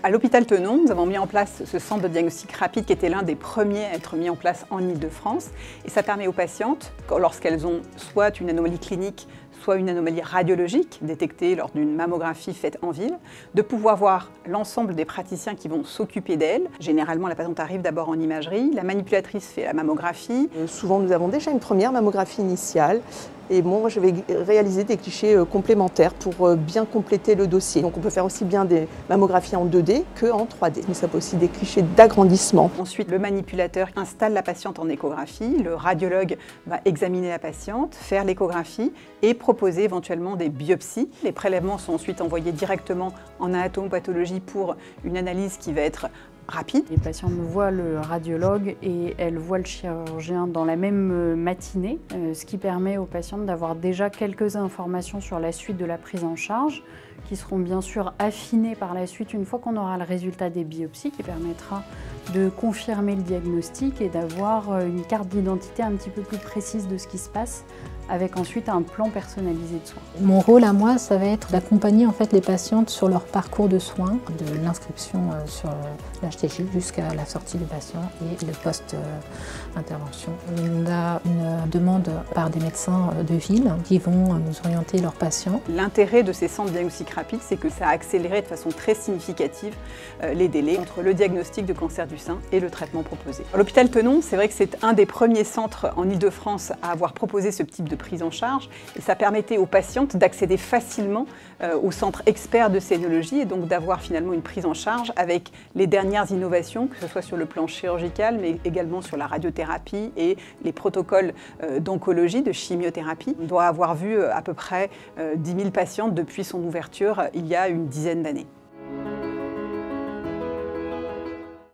À l'hôpital Tenon, nous avons mis en place ce centre de diagnostic rapide qui était l'un des premiers à être mis en place en Île-de-France. Et ça permet aux patientes, lorsqu'elles ont soit une anomalie clinique, soit une anomalie radiologique détectée lors d'une mammographie faite en ville, de pouvoir voir l'ensemble des praticiens qui vont s'occuper d'elle. Généralement, la patiente arrive d'abord en imagerie, la manipulatrice fait la mammographie. Souvent, nous avons déjà une première mammographie initiale. Et moi, je vais réaliser des clichés complémentaires pour bien compléter le dossier. Donc on peut faire aussi bien des mammographies en 2D qu'en 3D. Nous avons aussi des clichés d'agrandissement. Ensuite, le manipulateur installe la patiente en échographie. Le radiologue va examiner la patiente, faire l'échographie et proposer éventuellement des biopsies. Les prélèvements sont ensuite envoyés directement en anatomopathologie pour une analyse qui va être rapide. Les patientes voient le radiologue et elles voient le chirurgien dans la même matinée, ce qui permet aux patientes d'avoir déjà quelques informations sur la suite de la prise en charge, qui seront bien sûr affinées par la suite une fois qu'on aura le résultat des biopsies, qui permettra de confirmer le diagnostic et d'avoir une carte d'identité un petit peu plus précise de ce qui se passe, avec ensuite un plan personnalisé de soins. Mon rôle à moi, ça va être d'accompagner en fait les patientes sur leur parcours de soins, de l'inscription sur l'HTJ jusqu'à la sortie du patient et le post-intervention. On a une demande par des médecins de ville qui vont nous orienter leurs patients. L'intérêt de ces centres de diagnostic rapide, c'est que ça a accéléré de façon très significative les délais entre le diagnostic de cancer du sein et le traitement proposé. L'hôpital Tenon, c'est vrai que c'est un des premiers centres en Île-de-France à avoir proposé ce type de prise en charge et ça permettait aux patientes d'accéder facilement au centre expert de scénologie et donc d'avoir finalement une prise en charge avec les dernières innovations, que ce soit sur le plan chirurgical mais également sur la radiothérapie et les protocoles d'oncologie, de chimiothérapie. On doit avoir vu à peu près 10 000 patientes depuis son ouverture il y a une dizaine d'années.